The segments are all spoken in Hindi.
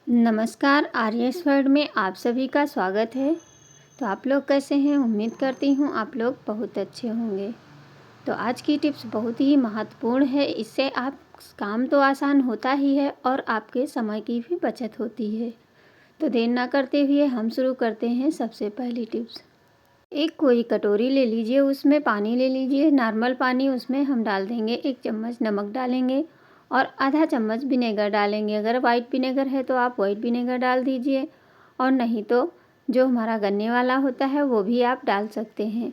नमस्कार, आर्यस वर्ल्ड में आप सभी का स्वागत है। तो आप लोग कैसे हैं? उम्मीद करती हूँ आप लोग बहुत अच्छे होंगे। तो आज की टिप्स बहुत ही महत्वपूर्ण है। इससे आप काम तो आसान होता ही है और आपके समय की भी बचत होती है। तो देर ना करते हुए हम शुरू करते हैं। सबसे पहली टिप्स, एक कोई कटोरी ले लीजिए, उसमें पानी ले लीजिए, नॉर्मल पानी। उसमें हम डाल देंगे 1 चम्मच नमक डालेंगे और आधा चम्मच विनेगर डालेंगे। अगर वाइट विनेगर है तो आप वाइट विनेगर डाल दीजिए, और नहीं तो जो हमारा गन्ने वाला होता है वो भी आप डाल सकते हैं।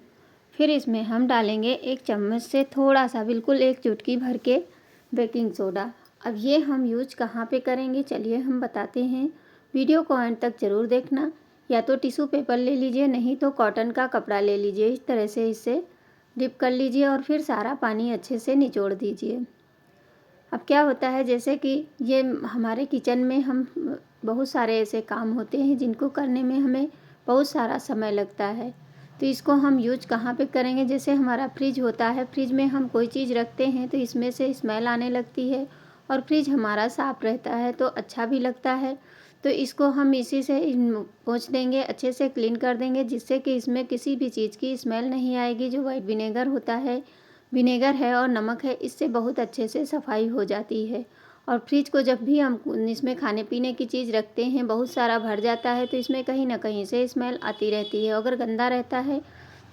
फिर इसमें हम डालेंगे 1 चम्मच से थोड़ा सा, बिल्कुल 1 चुटकी भर के बेकिंग सोडा। अब ये हम यूज कहाँ पे करेंगे, चलिए हम बताते हैं। वीडियो को अंत तक ज़रूर देखना। या तो टिश्यू पेपर ले लीजिए, नहीं तो कॉटन का कपड़ा ले लीजिए। इस तरह से इसे डिप कर लीजिए और फिर सारा पानी अच्छे से निचोड़ दीजिए। अब क्या होता है, जैसे कि ये हमारे किचन में हम बहुत सारे ऐसे काम होते हैं जिनको करने में हमें बहुत सारा समय लगता है। तो इसको हम यूज कहाँ पे करेंगे, जैसे हमारा फ्रिज होता है, फ्रिज में हम कोई चीज़ रखते हैं तो इसमें से स्मेल आने लगती है, और फ्रिज हमारा साफ़ रहता है तो अच्छा भी लगता है। तो इसको हम इसी से पोंछ देंगे, अच्छे से क्लीन कर देंगे, जिससे कि इसमें किसी भी चीज़ की स्मेल नहीं आएगी। जो वाइट विनेगर है और नमक है, इससे बहुत अच्छे से सफाई हो जाती है। और फ्रिज को जब भी हम इसमें खाने पीने की चीज़ रखते हैं, बहुत सारा भर जाता है तो इसमें कहीं ना कहीं से स्मेल आती रहती है। अगर गंदा रहता है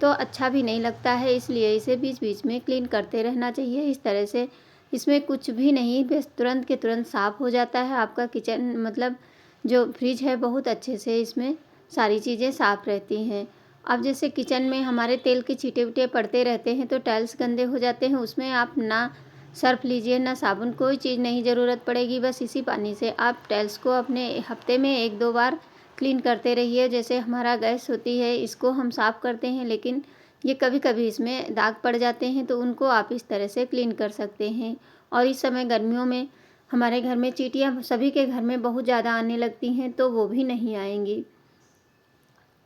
तो अच्छा भी नहीं लगता है, इसलिए इसे बीच बीच में क्लीन करते रहना चाहिए। इस तरह से इसमें कुछ भी नहीं, बस तुरंत के तुरंत साफ़ हो जाता है आपका किचन, मतलब जो फ्रिज है बहुत अच्छे से इसमें सारी चीज़ें साफ़ रहती हैं। अब जैसे किचन में हमारे तेल के छींटे वीटे पड़ते रहते हैं तो टाइल्स गंदे हो जाते हैं, उसमें आप ना सर्फ लीजिए ना साबुन, कोई चीज़ नहीं ज़रूरत पड़ेगी। बस इसी पानी से आप टाइल्स को अपने हफ्ते में 1-2 बार क्लीन करते रहिए। जैसे हमारा गैस होती है, इसको हम साफ़ करते हैं, लेकिन ये कभी कभी इसमें दाग पड़ जाते हैं, तो उनको आप इस तरह से क्लीन कर सकते हैं। और इस समय गर्मियों में हमारे घर में चींटियाँ सभी के घर में बहुत ज़्यादा आने लगती हैं, तो वो भी नहीं आएंगी।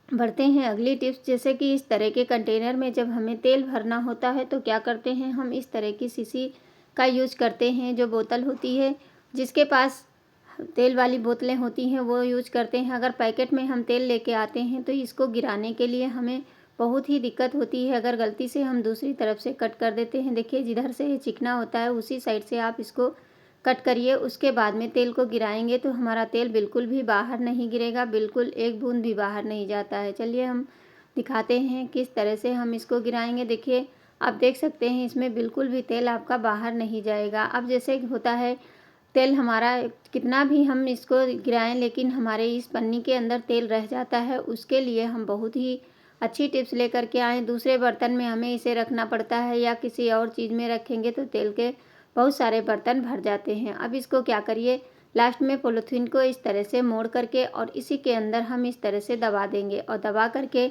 बढ़ते हैं अगली टिप्स, जैसे कि इस तरह के कंटेनर में जब हमें तेल भरना होता है तो क्या करते हैं, हम इस तरह की शीशी का यूज करते हैं। जो बोतल होती है, जिसके पास तेल वाली बोतलें होती हैं, वो यूज करते हैं। अगर पैकेट में हम तेल लेके आते हैं तो इसको गिराने के लिए हमें बहुत ही दिक्कत होती है। अगर गलती से हम दूसरी तरफ से कट कर देते हैं, देखिए जिधर से ये चिकना होता है उसी साइड से आप इसको कट करिए। उसके बाद में तेल को गिराएंगे तो हमारा तेल बिल्कुल भी बाहर नहीं गिरेगा, बिल्कुल एक बूंद भी बाहर नहीं जाता है। चलिए हम दिखाते हैं किस तरह से हम इसको गिराएंगे। देखिए आप देख सकते हैं इसमें बिल्कुल भी तेल आपका बाहर नहीं जाएगा। अब जैसे होता है, तेल हमारा कितना भी हम इसको गिराएं लेकिन हमारे इस पन्नी के अंदर तेल रह जाता है। उसके लिए हम बहुत ही अच्छी टिप्स लेकर के आए। दूसरे बर्तन में हमें इसे रखना पड़ता है, या किसी और चीज़ में रखेंगे तो तेल के बहुत सारे बर्तन भर जाते हैं। अब इसको क्या करिए, लास्ट में पॉलीथीन को इस तरह से मोड़ करके और इसी के अंदर हम इस तरह से दबा देंगे, और दबा करके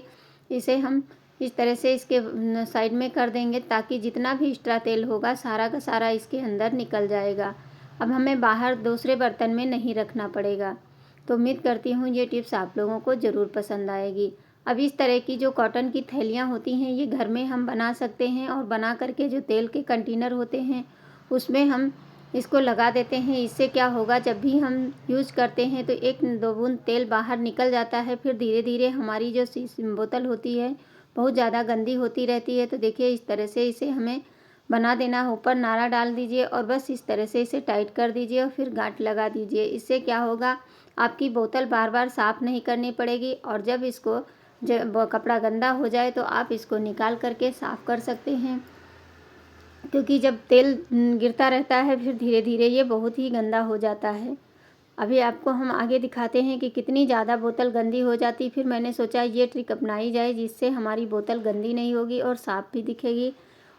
इसे हम इस तरह से इसके साइड में कर देंगे, ताकि जितना भी एक्स्ट्रा तेल होगा सारा का सारा इसके अंदर निकल जाएगा। अब हमें बाहर दूसरे बर्तन में नहीं रखना पड़ेगा। तो उम्मीद करती हूँ ये टिप्स आप लोगों को ज़रूर पसंद आएगी। अब इस तरह की जो कॉटन की थैलियाँ होती हैं, ये घर में हम बना सकते हैं, और बना करके जो तेल के कंटेनर होते हैं उसमें हम इसको लगा देते हैं। इससे क्या होगा, जब भी हम यूज करते हैं तो 1-2 बूंद तेल बाहर निकल जाता है। फिर धीरे धीरे हमारी जो बोतल होती है बहुत ज़्यादा गंदी होती रहती है। तो देखिए इस तरह से इसे हमें बना देना। ऊपर नारा डाल दीजिए और बस इस तरह से इसे टाइट कर दीजिए और फिर गांठ लगा दीजिए। इससे क्या होगा, आपकी बोतल बार बार साफ़ नहीं करनी पड़ेगी, और जब इसको जब कपड़ा गंदा हो जाए तो आप इसको निकाल करके साफ़ कर सकते हैं। क्योंकि जब तेल गिरता रहता है फिर धीरे धीरे ये बहुत ही गंदा हो जाता है। अभी आपको हम आगे दिखाते हैं कि कितनी ज़्यादा बोतल गंदी हो जाती। फिर मैंने सोचा ये ट्रिक अपनाई जाए, जिससे हमारी बोतल गंदी नहीं होगी और साफ़ भी दिखेगी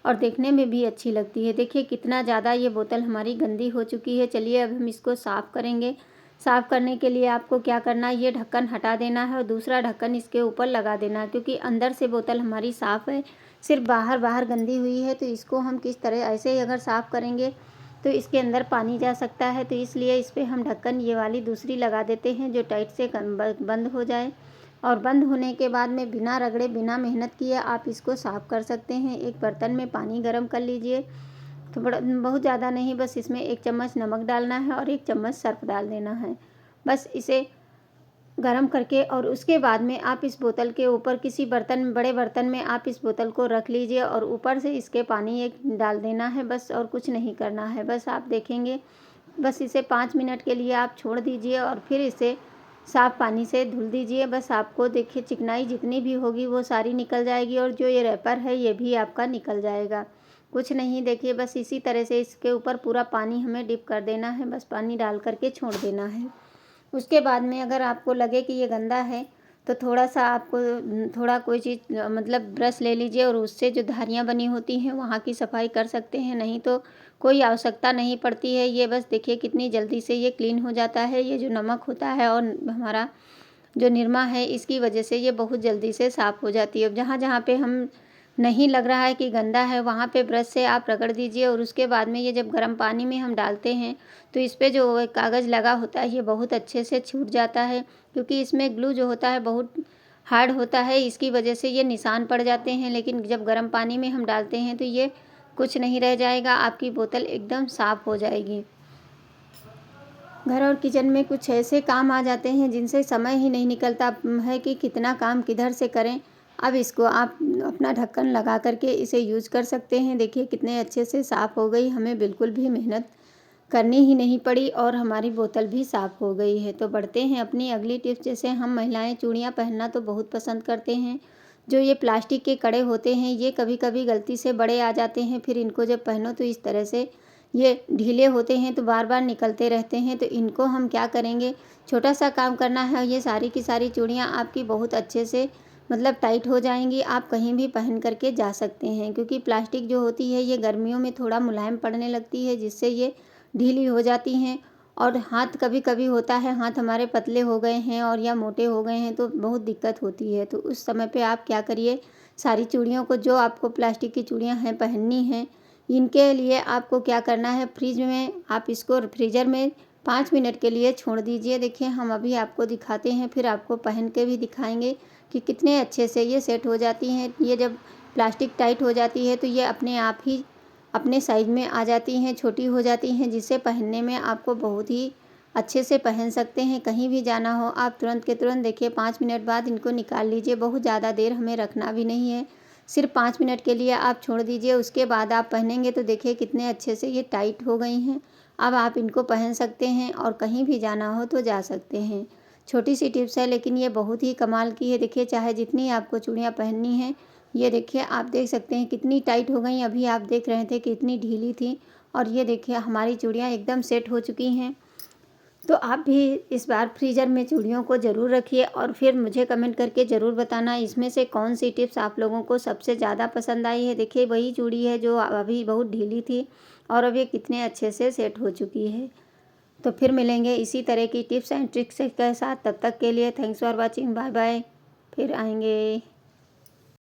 और देखने में भी अच्छी लगती है। देखिए कितना ज़्यादा ये बोतल हमारी गंदी हो चुकी है। चलिए अब हम इसको साफ़ करेंगे। साफ़ करने के लिए आपको क्या करना है, ये ढक्कन हटा देना है और दूसरा ढक्कन इसके ऊपर लगा देना है, क्योंकि अंदर से बोतल हमारी साफ़ है, सिर्फ बाहर बाहर गंदी हुई है। तो इसको हम किस तरह, ऐसे ही अगर साफ़ करेंगे तो इसके अंदर पानी जा सकता है। तो इसलिए इस पर हम ढक्कन ये वाली दूसरी लगा देते हैं, जो टाइट से बंद हो जाए। और बंद होने के बाद में बिना रगड़े बिना मेहनत किए आप इसको साफ़ कर सकते हैं। एक बर्तन में पानी गर्म कर लीजिए, तो बहुत ज़्यादा नहीं, बस इसमें 1 चम्मच नमक डालना है और 1 चम्मच सर्फ डाल देना है। बस इसे गरम करके और उसके बाद में आप इस बोतल के ऊपर किसी बर्तन, बड़े बर्तन में आप इस बोतल को रख लीजिए और ऊपर से इसके पानी एक डाल देना है बस, और कुछ नहीं करना है। बस आप देखेंगे, बस इसे 5 मिनट के लिए आप छोड़ दीजिए और फिर इसे साफ़ पानी से धुल दीजिए। बस आपको देखिए चिकनाई जितनी भी होगी वो सारी निकल जाएगी और जो ये रैपर है ये भी आपका निकल जाएगा। कुछ नहीं, देखिए बस इसी तरह से इसके ऊपर पूरा पानी हमें डिप कर देना है, बस पानी डाल करके छोड़ देना है। उसके बाद में अगर आपको लगे कि ये गंदा है तो थोड़ा-सा आपको थोड़ा कोई चीज़ मतलब ब्रश ले लीजिए और उससे जो धारियाँ बनी होती हैं वहाँ की सफाई कर सकते हैं, नहीं तो कोई आवश्यकता नहीं पड़ती है। ये बस देखिए कितनी जल्दी से ये क्लीन हो जाता है। ये जो नमक होता है और हमारा जो निरमा है इसकी वजह से ये बहुत जल्दी से साफ़ हो जाती है। अब जहाँ-जहाँ पे हम नहीं लग रहा है कि गंदा है वहाँ पे ब्रश से आप रगड़ दीजिए और उसके बाद में ये जब गर्म पानी में हम डालते हैं तो इस पे जो एक कागज़ लगा होता है ये बहुत अच्छे से छूट जाता है, क्योंकि इसमें ग्लू जो होता है बहुत हार्ड होता है, इसकी वजह से ये निशान पड़ जाते हैं। लेकिन जब गर्म पानी में हम डालते हैं तो ये कुछ नहीं रह जाएगा, आपकी बोतल एकदम साफ़ हो जाएगी। घर और किचन में कुछ ऐसे काम आ जाते हैं जिनसे समय ही नहीं निकलता है कि कितना काम किधर से करें। अब इसको आप अपना ढक्कन लगा करके इसे यूज़ कर सकते हैं। देखिए कितने अच्छे से साफ़ हो गई, हमें बिल्कुल भी मेहनत करनी ही नहीं पड़ी और हमारी बोतल भी साफ़ हो गई है। तो बढ़ते हैं अपनी अगली टिप्स। जैसे हम महिलाएं चूड़ियाँ पहनना तो बहुत पसंद करते हैं। जो ये प्लास्टिक के कड़े होते हैं ये कभी कभी गलती से बड़े आ जाते हैं, फिर इनको जब पहनो तो इस तरह से ये ढीले होते हैं तो बार बार निकलते रहते हैं। तो इनको हम क्या करेंगे, छोटा सा काम करना है, ये सारी की सारी चूड़ियाँ आपकी बहुत अच्छे से मतलब टाइट हो जाएंगी। आप कहीं भी पहन करके जा सकते हैं, क्योंकि प्लास्टिक जो होती है ये गर्मियों में थोड़ा मुलायम पड़ने लगती है जिससे ये ढीली हो जाती हैं। और हाथ कभी कभी होता है हाथ हमारे पतले हो गए हैं और या मोटे हो गए हैं तो बहुत दिक्कत होती है। तो उस समय पे आप क्या करिए, सारी चूड़ियों को जो आपको प्लास्टिक की चूड़ियाँ हैं पहननी हैं, इनके लिए आपको क्या करना है, फ्रिज में आप इसको फ्रीज़र में 5 मिनट के लिए छोड़ दीजिए। देखिए हम अभी आपको दिखाते हैं, फिर आपको पहन के भी दिखाएंगे कि कितने अच्छे से ये सेट हो जाती हैं। ये जब प्लास्टिक टाइट हो जाती है तो ये अपने आप ही अपने साइज़ में आ जाती हैं, छोटी हो जाती हैं, जिससे पहनने में आपको बहुत ही अच्छे से पहन सकते हैं। कहीं भी जाना हो आप तुरंत के तुरंत देखिए 5 मिनट बाद इनको निकाल लीजिए। बहुत ज़्यादा देर हमें रखना भी नहीं है, सिर्फ 5 मिनट के लिए आप छोड़ दीजिए। उसके बाद आप पहनेंगे तो देखिए कितने अच्छे से ये टाइट हो गई हैं। अब आप इनको पहन सकते हैं और कहीं भी जाना हो तो जा सकते हैं। छोटी सी टिप्स है लेकिन ये बहुत ही कमाल की है। देखिए चाहे जितनी आपको चूड़ियाँ पहननी हैं, ये देखिए आप देख सकते हैं कितनी टाइट हो गई। अभी आप देख रहे थे कि इतनी ढीली थी और ये देखिए हमारी चूड़ियाँ एकदम सेट हो चुकी हैं। तो आप भी इस बार फ्रीज़र में चूड़ियों को ज़रूर रखिए और फिर मुझे कमेंट करके ज़रूर बताना इसमें से कौन सी टिप्स आप लोगों को सबसे ज़्यादा पसंद आई है। देखिए वही चूड़ी है जो अभी बहुत ढीली थी और अब ये कितने अच्छे से सेट हो चुकी है। तो फिर मिलेंगे इसी तरह की टिप्स एंड ट्रिक्स के साथ, तब तक के लिए thanks for watching, bye bye. फिर आएंगे।